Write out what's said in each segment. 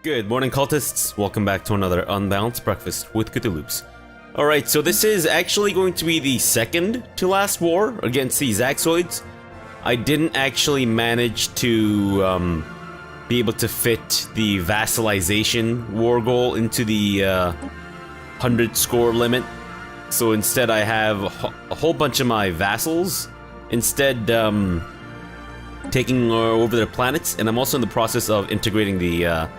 Good morning, cultists. Welcome back to another Unbalanced Breakfast with CthuLoops. Alright, so this is actually going to be the second to last war against the Zaxoids. I didn't actually manage to be able to fit the vassalization war goal into the 100 score limit. So instead I have a whole bunch of my vassals instead taking over their planets, and I'm also in the process of integrating the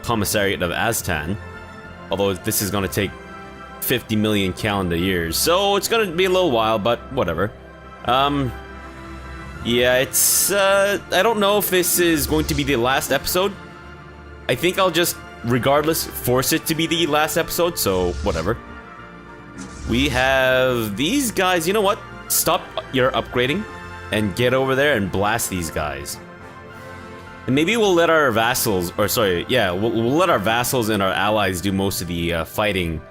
Commissariat of Aztan, although this is going to take 50 million calendar years, so it's going to be a little while, but whatever. Yeah, it's, I don't know if this is going to be the last episode. I think I'll just, regardless, force it to be the last episode, so whatever. We have these guys. You know what? Stop your upgrading and get over there and blast these guys. And maybe we'll let our vassals, or sorry, yeah, we'll let our vassals and our allies do most of the fighting,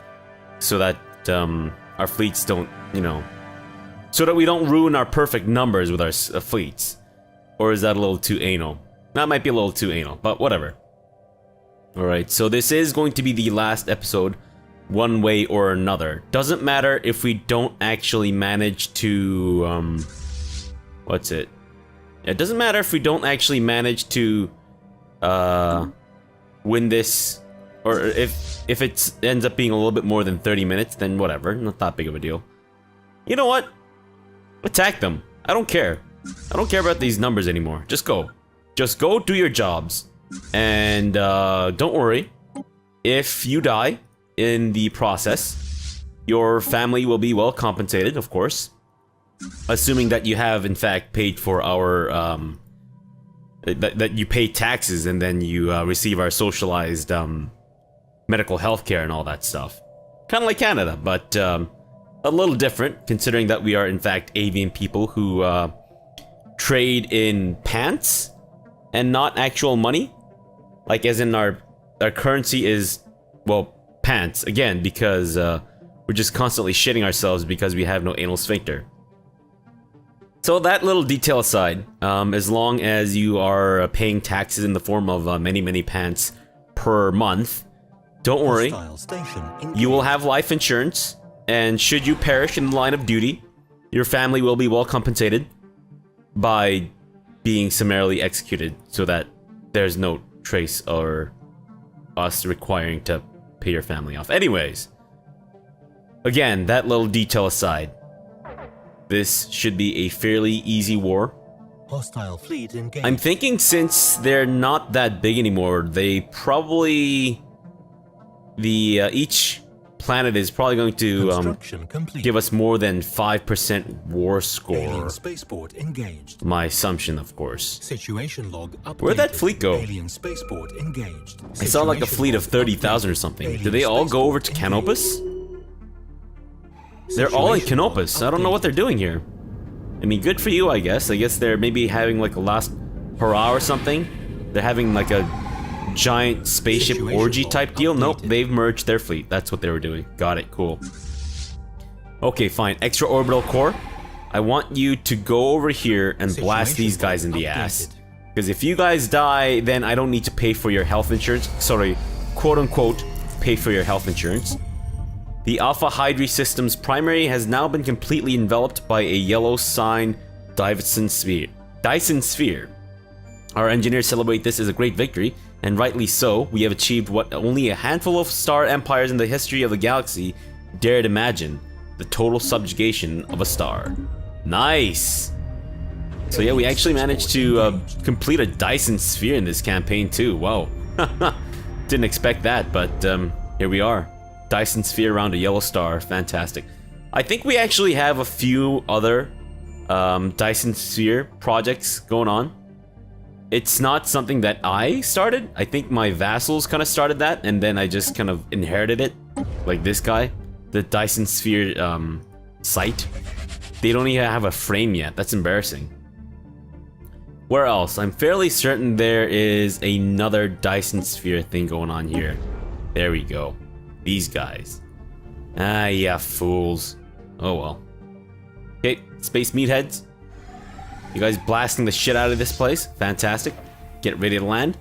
so that our fleets don't, you know, so that we don't ruin our perfect numbers with our fleets. Or is that a little too anal? That might be a little too anal, but whatever. Alright, so this is going to be the last episode, one way or another. Doesn't matter if we don't actually manage to, what's it? It doesn't matter if we don't actually manage to win this, or if it ends up being a little bit more than 30 minutes, then whatever, not that big of a deal. You know what? Attack them. I don't care. I don't care about these numbers anymore. Just go. Just go do your jobs. And don't worry. If you die in the process, your family will be well compensated, of course. Assuming that you have, in fact, paid for our, that you pay taxes and then you receive our socialized medical health care and all that stuff. Kind of like Canada, but a little different, considering that we are, in fact, avian people who trade in pants and not actual money. Like, as in our currency is, well, pants, again, because we're just constantly shitting ourselves because we have no anal sphincter. So that little detail aside, as long as you are paying taxes in the form of many pants per month, don't worry, you will have life insurance, and should you perish in the line of duty, your family will be well compensated by being summarily executed, so that there's no trace or us requiring to pay your family off. Anyways, again, that little detail aside, this should be a fairly easy war. Hostile fleet engaged. I'm thinking since they're not that big anymore, they probably... each planet is probably going to give us more than 5% war score. Alien spaceport engaged. My assumption, of course. Situation log updated. Where'd that fleet go? Alien spaceport engaged. I saw like a fleet of 30,000 or something. Did they all go over to Canopus? They're all in Canopus. I don't know what they're doing here. I mean, good for you, I guess. I guess they're maybe having like a last hurrah or something. They're having like a giant spaceship orgy type deal. Nope, they've merged their fleet. That's what they were doing. Got it, cool. Okay, fine. Extra orbital core. I want you to go over here and blast these guys in the ass. Because if you guys die, then I don't need to pay for your health insurance. Sorry, quote unquote, pay for your health insurance. The Alpha Hydri system's primary has now been completely enveloped by a yellow sign Dyson sphere. Our engineers celebrate this as a great victory, and rightly so. We have achieved what only a handful of star empires in the history of the galaxy dared imagine: the total subjugation of a star. Nice! So yeah, we actually managed to complete a Dyson sphere in this campaign too. Wow. Didn't expect that, but here we are. Dyson sphere around a yellow star. Fantastic. I think we actually have a few other Dyson sphere projects going on. It's not something that I started. I think my vassals kind of started that, and then I just kind of inherited it. Like this guy. The Dyson sphere site. They don't even have a frame yet. That's embarrassing. Where else? I'm fairly certain there is another Dyson sphere thing going on here. There we go. These guys. Ah, yeah, fools. Oh well. Okay, space meatheads. You guys blasting the shit out of this place. Fantastic. Get ready to land.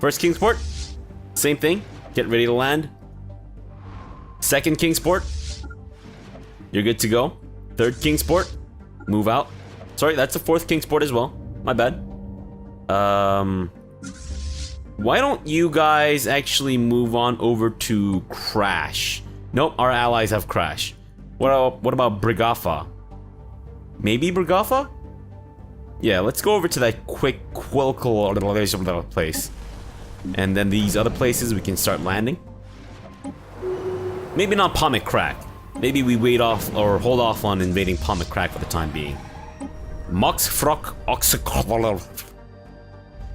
First Kingsport. Same thing. Get ready to land. Second Kingsport. You're good to go. Third Kingsport. Move out. Sorry, that's the fourth Kingsport as well. My bad. Why don't you guys actually move on over to Crash? Nope, our allies have Crash. What about Byakhee? Maybe Byakhee? Yeah, let's go over to that quick Quilkle place. And then these other places we can start landing. Maybe not Pommet Crack. Maybe we wait off or hold off on invading Pommet Crack for the time being. Mox Frock Oxycolor.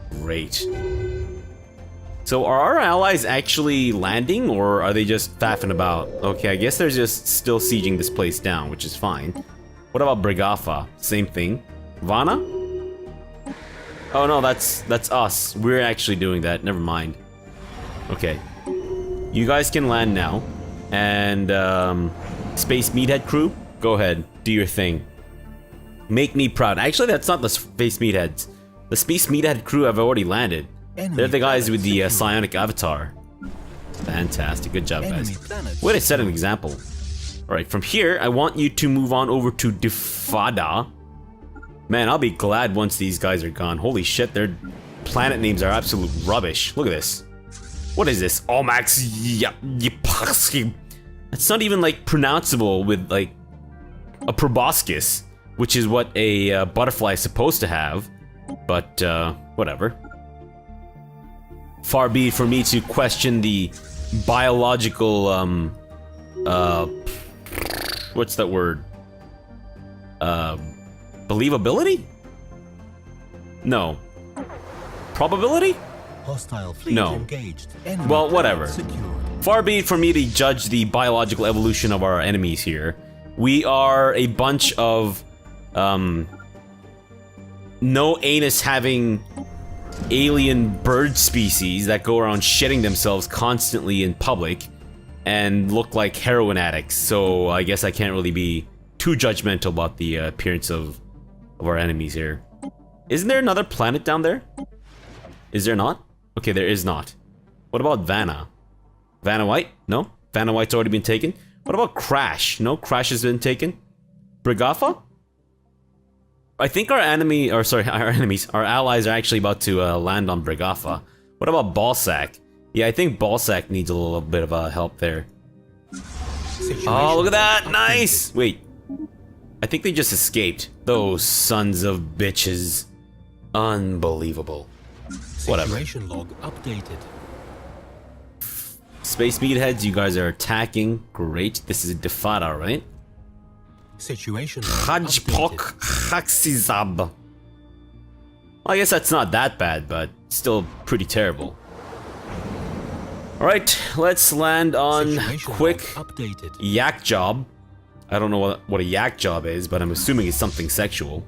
Great. So are our allies actually landing, or are they just faffing about? Okay, I guess they're just still sieging this place down, which is fine. What about Byakhee? Same thing. Vana? Oh no, that's us. We're actually doing that. Never mind. Okay. You guys can land now. And Space Meathead crew, go ahead, do your thing. Make me proud. Actually, that's not the Space Meatheads. The Space Meathead crew have already landed. They're the guys with the psionic avatar. Fantastic, good job, guys. Way to set an example. Alright, from here, I want you to move on over to Defada. Man, I'll be glad once these guys are gone. Holy shit, their planet names are absolute rubbish. Look at this. What is this? Omax Yipaski. It's not even like pronounceable with like a proboscis, which is what a butterfly is supposed to have. But whatever. Far be it for me to question the biological what's that word? Believability? No. Probability? Hostile fleet No. engaged. Well, whatever. Secured. Far be it for me to judge the biological evolution of our enemies here. We are a bunch of no anus having alien bird species that go around shitting themselves constantly in public and look like heroin addicts. So I guess I can't really be too judgmental about the appearance of our enemies here. Isn't there another planet down there? Is there not? Okay, there is not. What about Vanna? Vanna White? No? Vanna White's already been taken. What about Crash? No, Crash has been taken. Byakhee? I think our allies are actually about to land on Byakhee. What about Ballsack? Yeah, I think Ballsack needs a little bit of help there. Oh, look at that! Nice! Wait. I think they just escaped. Those sons of bitches. Unbelievable. Whatever. Situation log updated. Space Meatheads, you guys are attacking. Great. This is Defada, right? Situation log Hajpok updated. Haxizab. Well, I guess that's not that bad, but still pretty terrible. Alright, let's land on Situation quick log updated. yak job. I don't know what a yak job is, but I'm assuming it's something sexual.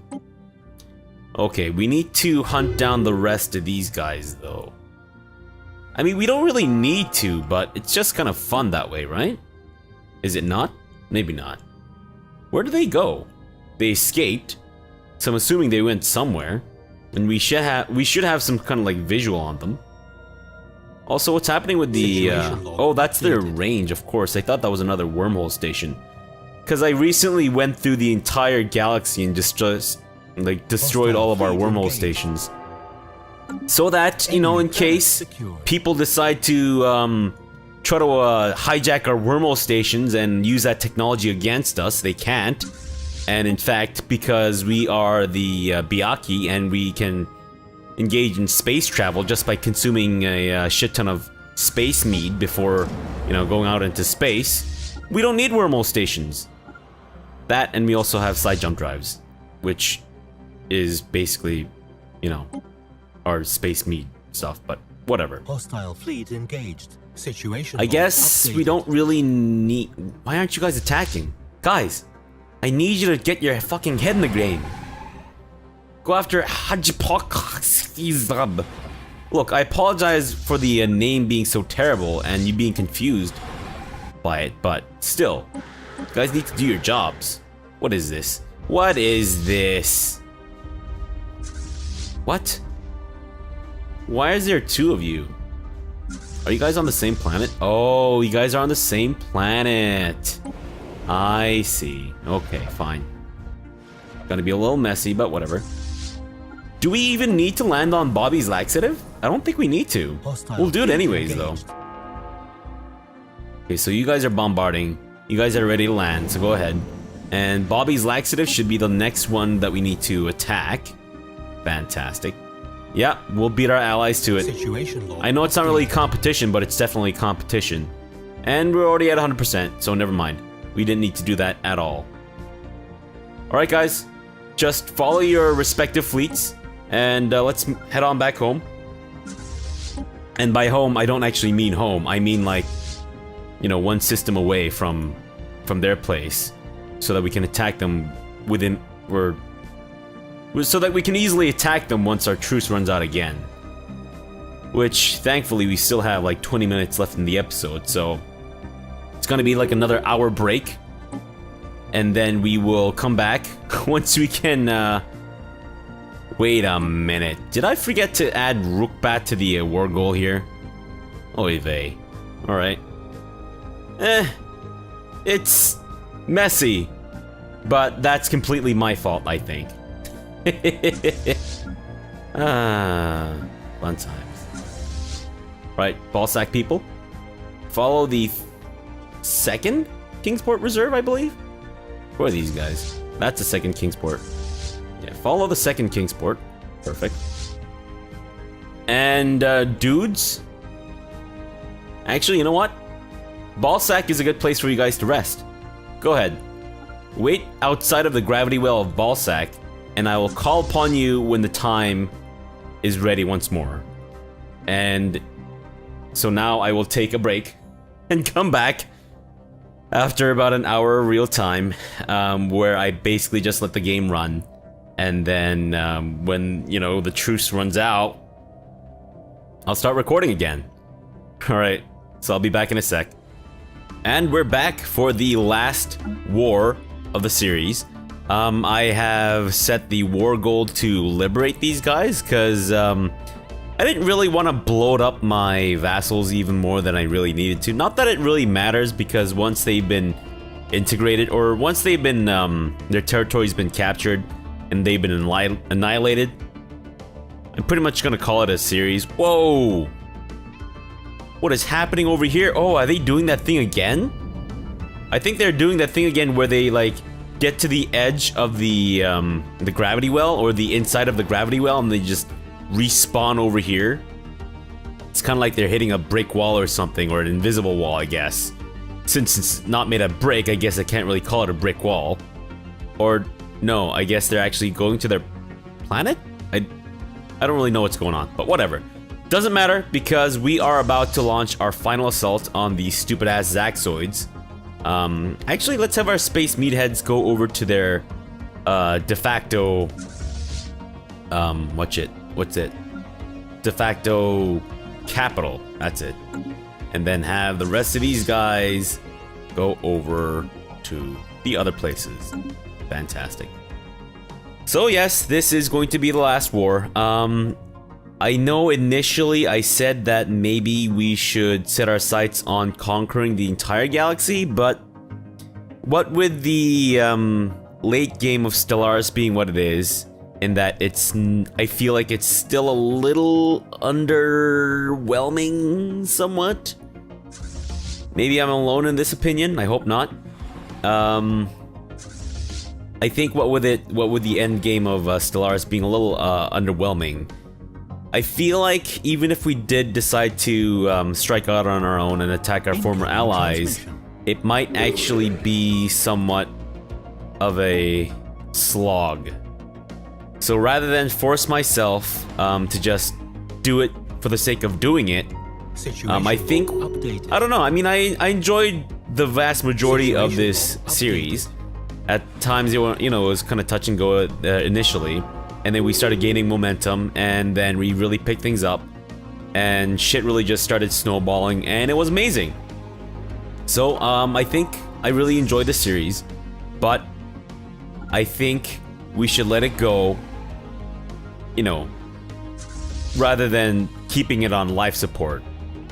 Okay, we need to hunt down the rest of these guys, though. I mean, we don't really need to, but it's just kind of fun that way, right? Is it not? Maybe not. Where did they go? They escaped, so I'm assuming they went somewhere. And we should have some kind of like visual on them. Also, what's happening with the oh, that's their range, of course. I thought that was another wormhole station. Because I recently went through the entire galaxy and just destroyed all of our wormhole stations. So that, you know, in case people decide to try to hijack our wormhole stations and use that technology against us, they can't. And in fact, because we are the Byakhee and we can engage in space travel just by consuming a shit ton of space mead before, you know, going out into space, we don't need wormhole stations. That, and we also have side jump drives, which is basically, you know, our space mead stuff, but whatever. Hostile fleet engaged. Situation I log guess we updated. don't really need... Why aren't you guys attacking? Guys, I need you to get your fucking head in the game. Go after Hajpok. Look, I apologize for the name being so terrible and you being confused by it, but still, you guys need to do your jobs. What is this? What is this? What? Why is there two of you? Are you guys on the same planet? Oh, you guys are on the same planet. I see. Okay, fine. Gonna be a little messy, but whatever. Do we even need to land on Bobby's laxative? I don't think we need to. We'll do it anyways, though. Okay, so you guys are bombarding. You guys are ready to land, so go ahead. And Bobby's laxative should be the next one that we need to attack. Fantastic. Yeah, we'll beat our allies to it. I know it's not really competition, but it's definitely competition. And we're already at 100%, so never mind. We didn't need to do that at all. Alright guys, just follow your respective fleets, and let's head on back home. And by home, I don't actually mean home. I mean like, you know, one system away from their place, so that we can attack them within, so that we can easily attack them once our truce runs out again. Which, thankfully, we still have like 20 minutes left in the episode, so it's gonna be like another hour break. And then we will come back once we can, wait a minute. Did I forget to add Rookbat to the war goal here? Oy vey. Alright. It's messy, but that's completely my fault, I think. Fun times. Right, ballsack people. Follow the second Kingsport Reserve, I believe? Who are these guys? That's the second Kingsport. Yeah, follow the second Kingsport. Perfect. And, dudes. Actually, you know what? Ballsack is a good place for you guys to rest. Go ahead. Wait outside of the gravity well of Ballsack, and I will call upon you when the time is ready once more. And so now I will take a break and come back after about an hour of real time, where I basically just let the game run. And then when, you know, the truce runs out, I'll start recording again. Alright, so I'll be back in a sec. And we're back for the last war of the series. I have set the war goal to liberate these guys, because I didn't really want to bloat up my vassals even more than I really needed to. Not that it really matters, because once they've been integrated, or once they've been, their territory's been captured, and they've been annihilated, I'm pretty much gonna call it a series. Whoa! What is happening over here? Oh, are they doing that thing again? I think they're doing that thing again where they, like, get to the edge of the gravity well, or the inside of the gravity well, and they just respawn over here. It's kind of like they're hitting a brick wall or something, or an invisible wall, I guess. Since it's not made of brick, I guess I can't really call it a brick wall. Or, no, I guess they're actually going to their planet? I don't really know what's going on, but whatever. Doesn't matter, because we are about to launch our final assault on these stupid-ass Zaxoids. Actually, let's have our space meatheads go over to their, de facto... what's it? De facto capital, that's it. And then have the rest of these guys go over to the other places. Fantastic. So yes, this is going to be the last war. I know initially I said that maybe we should set our sights on conquering the entire galaxy, but what with the late game of Stellaris being what it is, in that I feel like it's still a little underwhelming somewhat. Maybe I'm alone in this opinion, I hope not. I think what with the end game of Stellaris being a little underwhelming, I feel like even if we did decide to strike out on our own and attack our former allies, it might actually be somewhat of a slog. So rather than force myself to just do it for the sake of doing it, I think, I don't know, I mean, I enjoyed the vast majority of this series. At times, it was kind of touch and go initially, and then we started gaining momentum, and then we really picked things up, and shit really just started snowballing, and it was amazing. So, I think I really enjoyed the series, but I think we should let it go, rather than keeping it on life support.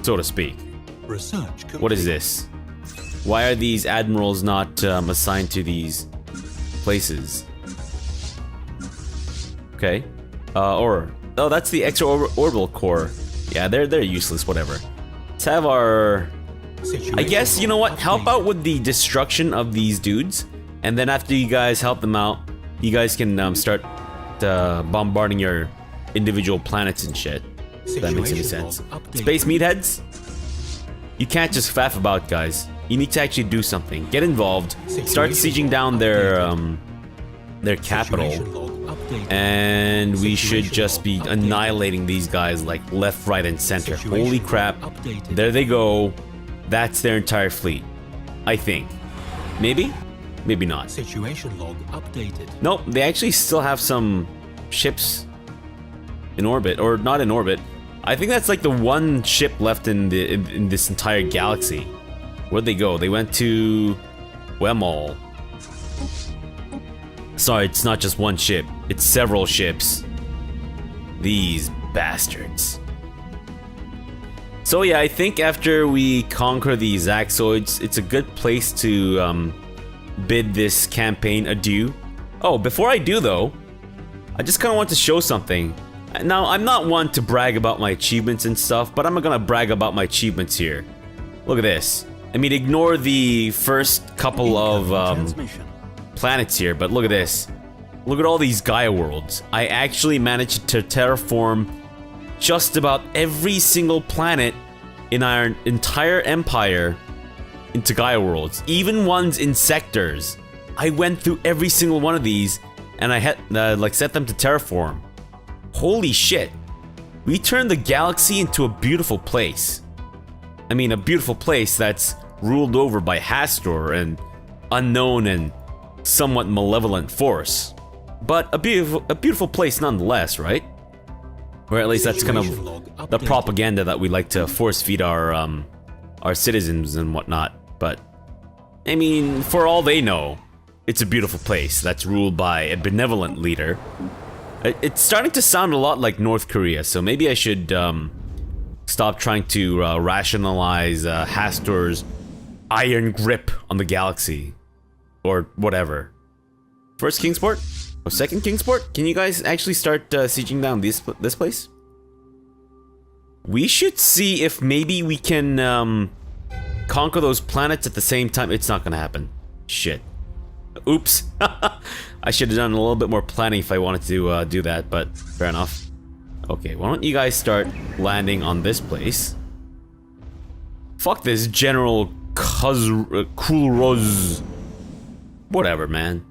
so to speak. Research complete. What is this? Why are these admirals not assigned to these places? Okay. Oh, that's the extra-orbital core. Yeah, they're useless, whatever. Let's have our... I guess, you know what? Help out with the destruction of these dudes. And then after you guys help them out, you guys can start bombarding your individual planets and shit. If that makes any sense. Space meatheads? You can't just faff about, guys. You need to actually do something. Get involved. Start sieging down their capital. And we should just be annihilating these guys like left, right, and center. Holy crap. There they go. That's their entire fleet. I think. Maybe? Maybe not. Situation log updated. Nope, they actually still have some ships in orbit, or not in orbit. I think that's like the one ship left in this entire galaxy. Where'd they go? They went to Wemol. Sorry, it's not just one ship. It's several ships. These bastards. So yeah, I think after we conquer the Zaxoids, it's a good place to bid this campaign adieu. Oh, before I do though, I just kind of want to show something. Now, I'm not one to brag about my achievements and stuff, but I'm gonna brag about my achievements here. Look at this. I mean, ignore the first couple of planets here, but look at this. Look at all these Gaia worlds. I actually managed to terraform just about every single planet in our entire empire into Gaia worlds, even ones in sectors. I went through every single one of these, and I had like set them to terraform. Holy shit! We turned the galaxy into a beautiful place. I mean, a beautiful place that's ruled over by Hastur, an unknown and somewhat malevolent force. But a beautiful place nonetheless, right? Or at least that's kind of the propaganda that we like to force feed our citizens and whatnot. But I mean, for all they know, it's a beautiful place that's ruled by a benevolent leader. It's starting to sound a lot like North Korea, so maybe I should stop trying to rationalize Hastur's iron grip on the galaxy, or whatever. First Kingsport? Or second Kingsport? Can you guys actually start sieging down this place? We should see if maybe we can conquer those planets at the same time. It's not gonna happen. Shit. Oops. I should have done a little bit more planning if I wanted to do that, but fair enough. Okay, why don't you guys start landing on this place? Fuck this General Kulroz. Whatever, man.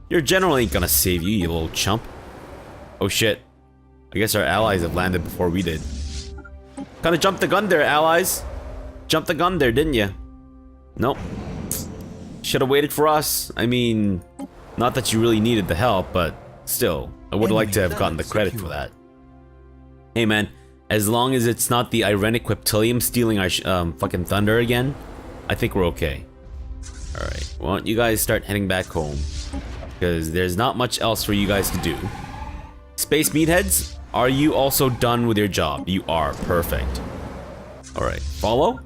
Your general ain't gonna save you, you little chump. Oh shit. I guess our allies have landed before we did. Kinda jumped the gun there, allies. Jumped the gun there, didn't you? Nope. Should've waited for us. I mean, not that you really needed the help, but still, I would like to have gotten the credit for that. Hey man, as long as it's not the Irenic Queptilium stealing our fucking thunder again, I think we're okay. Alright, why don't you guys start heading back home? Because there's not much else for you guys to do. Space meatheads, are you also done with your job? You are, perfect. Alright, follow,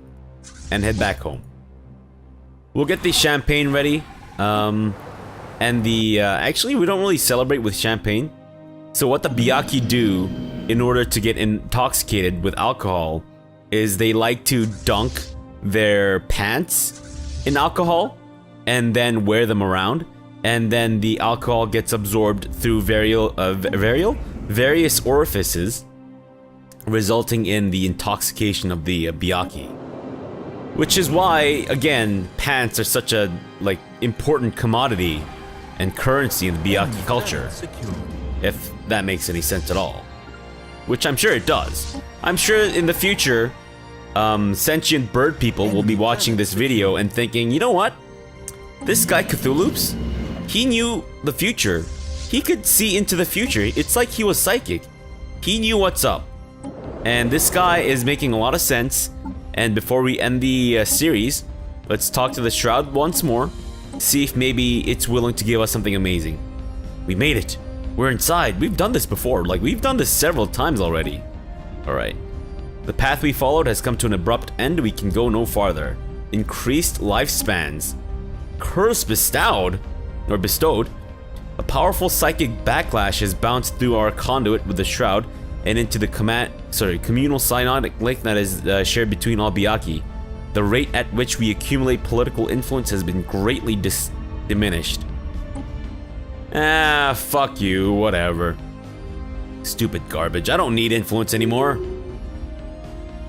and head back home. We'll get the champagne ready, and the, actually we don't really celebrate with champagne. So what the Byakhee do in order to get intoxicated with alcohol is they like to dunk their pants in alcohol and then wear them around, and then the alcohol gets absorbed through various orifices, resulting in the intoxication of the Byakhee. Which is why, again, pants are such a, like, important commodity and currency in the Byakhee culture. If that makes any sense at all. Which I'm sure it does. I'm sure in the future, sentient bird people will be watching this video and thinking, you know what? This guy CthuLoops, he knew the future. He could see into the future. It's like he was psychic. He knew what's up. And this guy is making a lot of sense. And before we end the series, let's talk to the Shroud once more. See if maybe it's willing to give us something amazing. We made it. We're inside. We've done this before. Like, we've done this several times already. Alright. The path we followed has come to an abrupt end. We can go no farther. Increased lifespans. Curse bestowed. A powerful psychic backlash has bounced through our conduit with the Shroud and into the communal synotic link that is shared between all Byakhee. The rate at which we accumulate political influence has been greatly diminished. Ah, fuck you, whatever. Stupid garbage. I don't need influence anymore.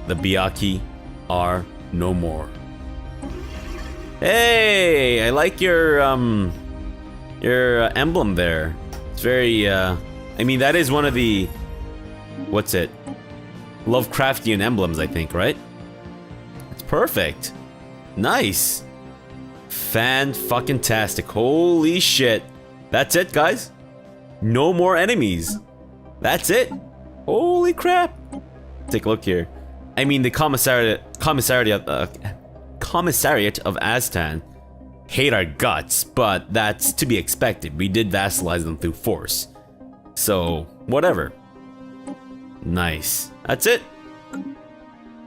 The Byakhee are no more. Hey, I like your emblem there. It's very, I mean, that is one of the, what's it? Lovecraftian emblems, I think, right? It's perfect. Nice. Fan-fucking-tastic. Holy shit. That's it, guys. No more enemies. That's it. Holy crap. Take a look here. I mean, the commissariat of Aztan hate our guts, but that's to be expected. We did vassalize them through force. So, whatever. Nice. That's it.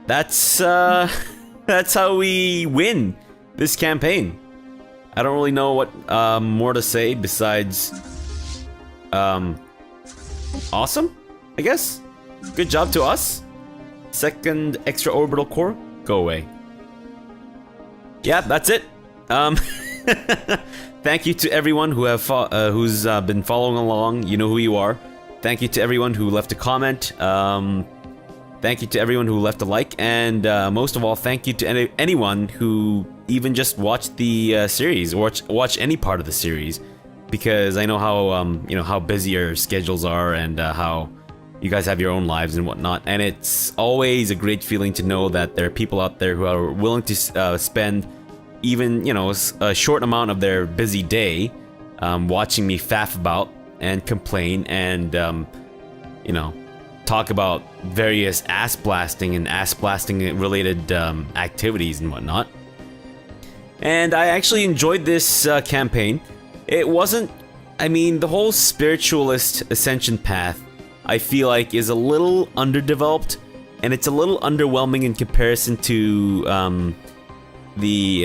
That's how we win this campaign. I don't really know what more to say besides awesome, I guess. Good job to us. Second extra orbital core, go away. Yeah, that's it. Thank you to everyone who have who's been following along. You know who you are. Thank you to everyone who left a comment. Thank you to everyone who left a like, and most of all, thank you to anyone who even just watched the series, or watch any part of the series, because I know how you know how busy your schedules are, and how you guys have your own lives and whatnot. And it's always a great feeling to know that there are people out there who are willing to spend even, you know, a short amount of their busy day watching me faff about and complain and you know, talk about various ass blasting and ass blasting related activities and whatnot. And I actually enjoyed this campaign. It wasn't, I mean, the whole spiritualist ascension path, I feel like, is a little underdeveloped, and it's a little underwhelming in comparison to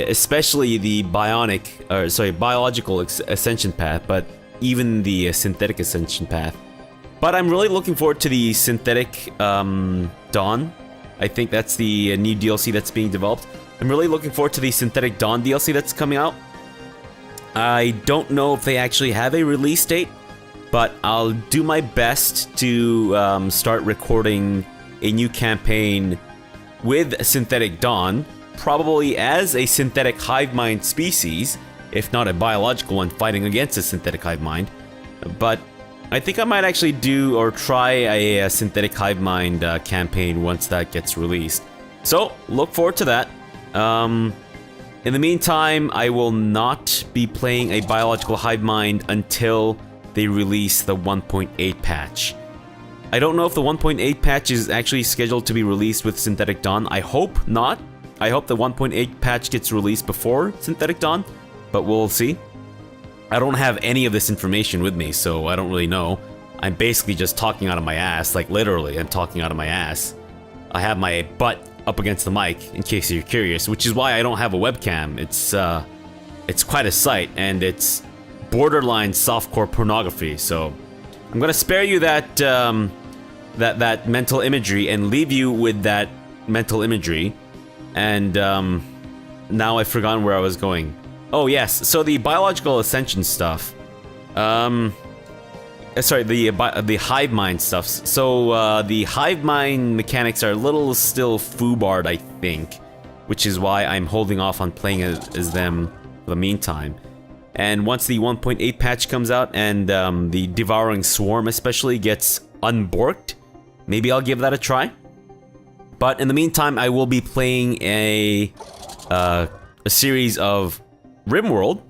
especially the biological ascension path, but even the synthetic ascension path. But I'm really looking forward to the synthetic Dawn. I think that's the new DLC that's being developed. I'm really looking forward to the synthetic Dawn DLC that's coming out. I don't know if they actually have a release date, but I'll do my best to start recording a new campaign with synthetic Dawn, probably as a synthetic hive mind species, if not a biological one fighting against a synthetic hive mind. But I think I might actually do or try a synthetic hive mind campaign once that gets released. So look forward to that. In the meantime, I will not be playing a biological hive mind until they release the 1.8 patch. I don't know if the 1.8 patch is actually scheduled to be released with Synthetic Dawn. I hope not. I hope the 1.8 patch gets released before Synthetic Dawn, but we'll see. I don't have any of this information with me, so I don't really know. I'm basically just talking out of my ass, like literally, I'm talking out of my ass. I have my butt up against the mic, in case you're curious, which is why I don't have a webcam. It's quite a sight, and it's borderline softcore pornography, so I'm gonna spare you that that mental imagery and leave you with that mental imagery. And now I've forgotten where I was going. Oh yes, so the biological ascension stuff. Sorry, the hive mind stuff. So the hive mind mechanics are a little still foobarred, I think, which is why I'm holding off on playing as them for the meantime. And once the 1.8 patch comes out and the Devouring Swarm especially gets unborked, maybe I'll give that a try. But in the meantime, I will be playing a series of RimWorld.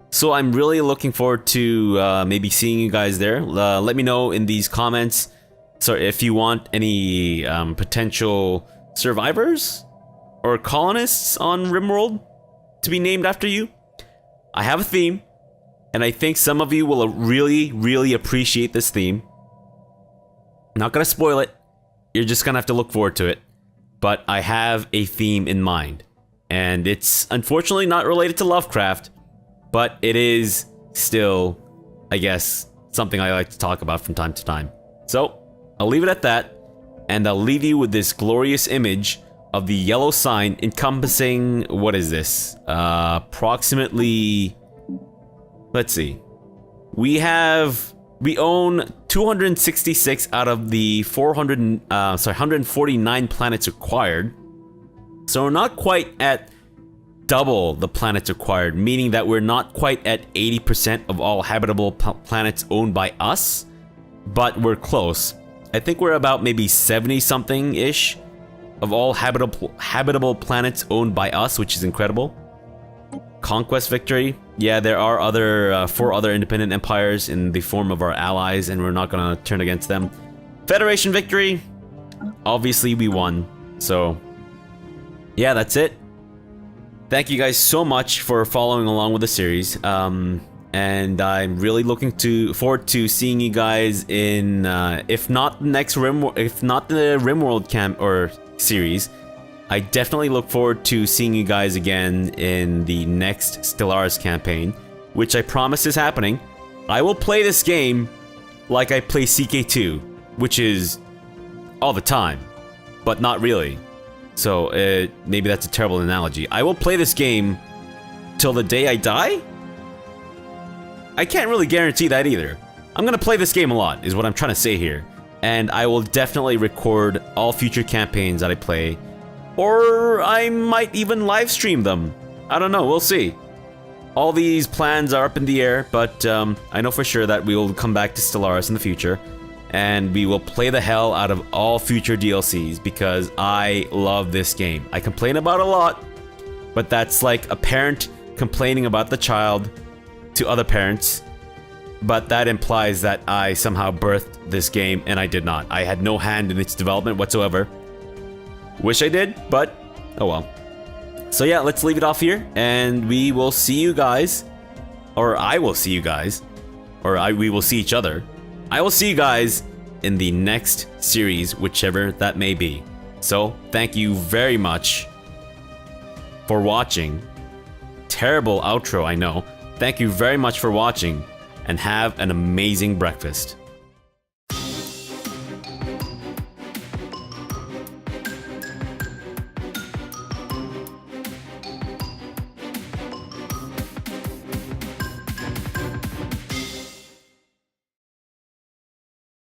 So I'm really looking forward to maybe seeing you guys there. Let me know in these comments, so if you want any potential survivors or colonists on RimWorld to be named after you. I have a theme, and I think some of you will really, really appreciate this theme. Not gonna spoil it. You're just gonna have to look forward to it. but I have a theme in mind. And it's unfortunately not related to Lovecraft, but it is still, I guess, something I like to talk about from time to time. So, I'll leave it at that, and I'll leave you with this glorious image of the yellow sign encompassing, what is this? Approximately, let's see. We own 266 out of the 149 planets acquired. So we're not quite at double the planets acquired, meaning that we're not quite at 80% of all habitable planets owned by us, but we're close. I think we're about maybe 70-something-ish of all habitable planets owned by us, which is incredible. Conquest victory. Yeah, there are 4 other independent empires in the form of our allies, and we're not gonna turn against them. Federation victory. Obviously, we won. So, yeah, that's it. Thank you guys so much for following along with the series. And I'm really looking forward to seeing you guys in, if not the RimWorld camp or series, I definitely look forward to seeing you guys again in the next Stellaris campaign, which I promise is happening. I will play this game like I play CK2, which is all the time, but not really. So maybe that's a terrible analogy. I will play this game till the day I die? I can't really guarantee that either. I'm gonna play this game a lot, is what I'm trying to say here. And I will definitely record all future campaigns that I play. Or I might even live stream them. I don't know, we'll see. All these plans are up in the air, but I know for sure that we will come back to Stellaris in the future. And we will play the hell out of all future DLCs because I love this game. I complain about it a lot, but that's like a parent complaining about the child to other parents. But that implies that I somehow birthed this game, and I did not. I had no hand in its development whatsoever. Wish I did, but oh well. So yeah, let's leave it off here, and we will see you guys, or I will see you guys, or we will see each other. I will see you guys in the next series, whichever that may be. So, thank you very much for watching. Terrible outro, I know. Thank you very much for watching, and have an amazing breakfast.